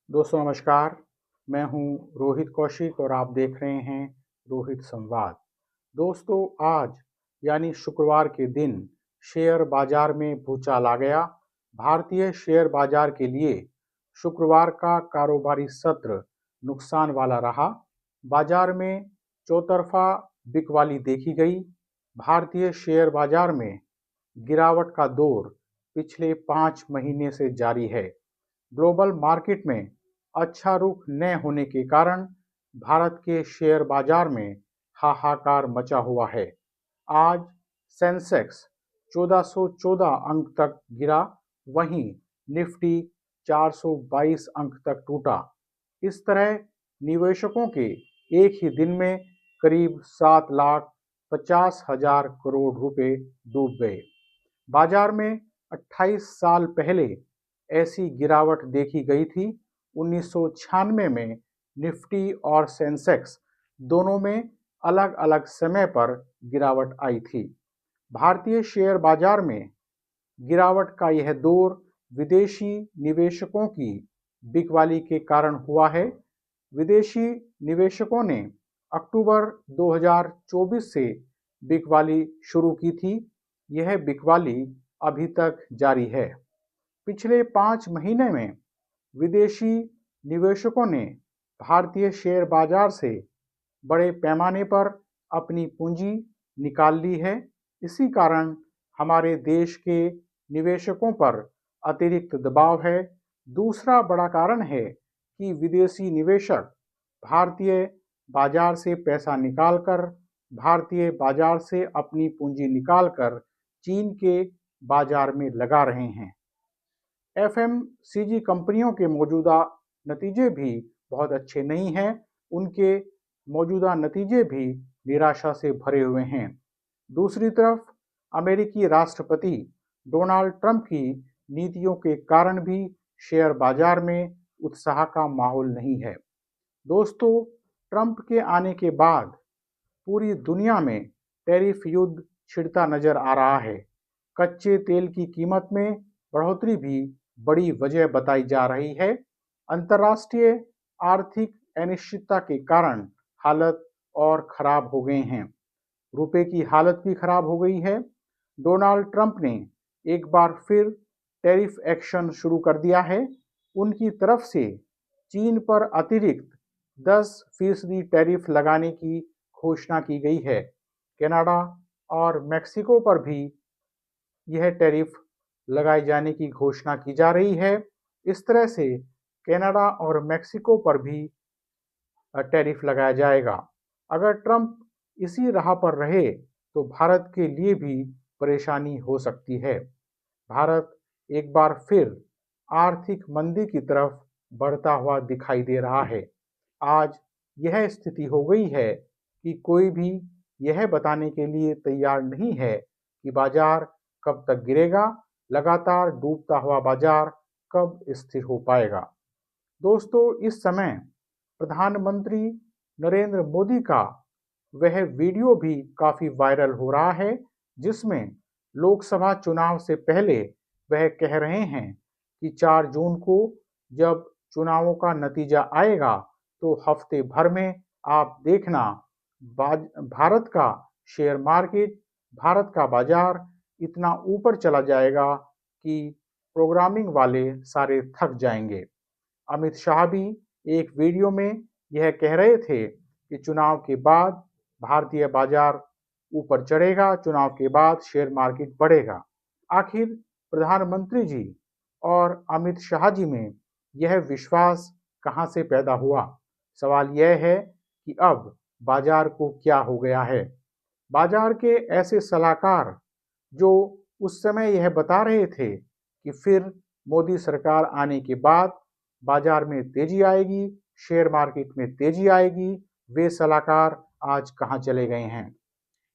दोस्तों नमस्कार। मैं हूं रोहित कौशिक और आप देख रहे हैं रोहित संवाद। दोस्तों आज यानी शुक्रवार के दिन शेयर बाजार में भूचाल आ गया। भारतीय शेयर बाजार के लिए शुक्रवार का कारोबारी सत्र नुकसान वाला रहा। बाजार में चौतरफा बिकवाली देखी गई। भारतीय शेयर बाजार में गिरावट का दौर पिछले 5 महीने से जारी है। ग्लोबल मार्केट में अच्छा रुख न होने के कारण भारत के शेयर बाजार में हाहाकार मचा हुआ है। आज सेंसेक्स 1414 अंक तक गिरा, वहीं निफ्टी 422 अंक तक टूटा। इस तरह निवेशकों के एक ही दिन में करीब 7,50,000 करोड़ रुपए डूब गए। बाजार में 28 साल पहले ऐसी गिरावट देखी गई थी। 1996 में निफ्टी और सेंसेक्स दोनों में अलग अलग समय पर गिरावट आई थी। भारतीय शेयर बाजार में गिरावट का यह दौर विदेशी निवेशकों की बिकवाली के कारण हुआ है। विदेशी निवेशकों ने अक्टूबर 2024 से बिकवाली शुरू की थी। यह बिकवाली अभी तक जारी है। पिछले 5 महीने में विदेशी निवेशकों ने भारतीय शेयर बाजार से बड़े पैमाने पर अपनी पूंजी निकाल ली है। इसी कारण हमारे देश के निवेशकों पर अतिरिक्त दबाव है। दूसरा बड़ा कारण है कि विदेशी निवेशक भारतीय बाजार से पैसा निकालकर, भारतीय बाजार से अपनी पूंजी निकालकर चीन के बाजार में लगा रहे हैं। एफएमसीजी कंपनियों के मौजूदा नतीजे भी बहुत अच्छे नहीं हैं। उनके मौजूदा नतीजे भी निराशा से भरे हुए हैं। दूसरी तरफ अमेरिकी राष्ट्रपति डोनाल्ड ट्रंप की नीतियों के कारण भी शेयर बाजार में उत्साह का माहौल नहीं है। दोस्तों, ट्रंप के आने के बाद पूरी दुनिया में टैरिफ युद्ध छिड़ता नजर आ रहा है। कच्चे तेल की कीमत में बढ़ोतरी भी बड़ी वजह बताई जा रही है। अंतर्राष्ट्रीय आर्थिक अनिश्चितता के कारण हालत और खराब हो गए हैं। रुपए की हालत भी खराब हो गई है। डोनाल्ड ट्रंप ने एक बार फिर टैरिफ एक्शन शुरू कर दिया है। उनकी तरफ से चीन पर अतिरिक्त 10% टैरिफ लगाने की घोषणा की गई है। कनाडा और मेक्सिको पर भी यह टैरिफ लगाए जाने की घोषणा की जा रही है। इस तरह से कनाडा और मेक्सिको पर भी टैरिफ लगाया जाएगा। अगर ट्रंप इसी राह पर रहे तो भारत के लिए भी परेशानी हो सकती है। भारत एक बार फिर आर्थिक मंदी की तरफ बढ़ता हुआ दिखाई दे रहा है। आज यह स्थिति हो गई है कि कोई भी यह बताने के लिए तैयार नहीं है कि बाजार कब तक गिरेगा। लगातार डूबता हुआ बाजार कब स्थिर हो पाएगा। दोस्तों, इस समय प्रधानमंत्री नरेंद्र मोदी का वह वीडियो भी काफी वायरल हो रहा है जिसमें लोकसभा चुनाव से पहले वह कह रहे हैं कि 4 जून को जब चुनावों का नतीजा आएगा तो हफ्ते भर में आप देखना भारत का शेयर मार्केट, भारत का बाजार इतना ऊपर चला जाएगा कि प्रोग्रामिंग वाले सारे थक जाएंगे। अमित शाह भी एक वीडियो में यह कह रहे थे कि चुनाव के बाद भारतीय बाजार ऊपर चढ़ेगा, चुनाव के बाद शेयर मार्केट बढ़ेगा। आखिर प्रधानमंत्री जी और अमित शाह जी में यह विश्वास कहां से पैदा हुआ? सवाल यह है कि अब बाजार को क्या हो गया है। बाजार के ऐसे सलाहकार जो उस समय यह बता रहे थे कि फिर मोदी सरकार आने के बाद बाजार में तेजी आएगी, शेयर मार्केट में तेजी आएगी, वे सलाहकार आज कहां चले गए हैं?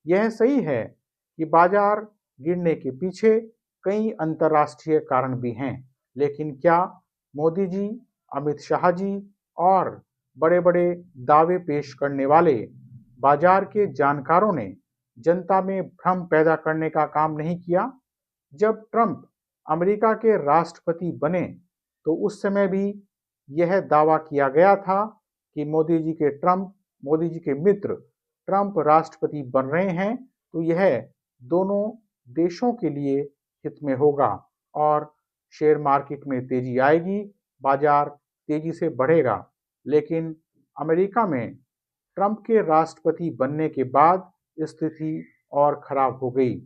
यह सही है कि बाजार गिरने के पीछे कई अंतर्राष्ट्रीय कारण भी हैं, लेकिन क्या मोदी जी, अमित शाह जी और बड़े-बड़े दावे पेश करने वाले बाजार के जानकारों ने जनता में भ्रम पैदा करने का काम नहीं किया? जब ट्रंप अमेरिका के राष्ट्रपति बने तो उस समय भी यह दावा किया गया था कि मोदी जी के मित्र ट्रंप राष्ट्रपति बन रहे हैं तो यह दोनों देशों के लिए हित में होगा और शेयर मार्केट में तेजी आएगी, बाजार तेजी से बढ़ेगा। लेकिन अमेरिका में ट्रंप के राष्ट्रपति बनने के बाद स्थिति और खराब हो गई।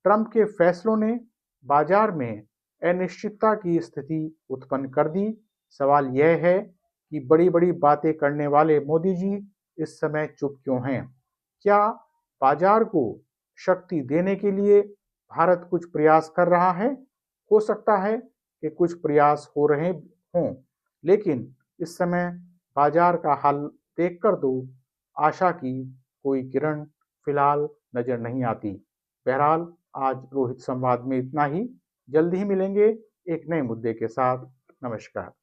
ट्रंप के फैसलों ने बाजार में अनिश्चितता की स्थिति उत्पन्न कर दी। सवाल यह है कि बड़ी-बड़ी बातें करने वाले मोदी जी इस समय चुप क्यों हैं? क्या बाजार को शक्ति देने के लिए भारत कुछ प्रयास कर रहा है? हो सकता है कि कुछ प्रयास हो रहे हों, लेकिन इस समय बाजार का हाल देखकर तो आशा की कोई किरण फिलहाल नजर नहीं आती। बहरहाल आज रोहित संवाद में इतना ही। जल्दी ही मिलेंगे एक नए मुद्दे के साथ। नमस्कार।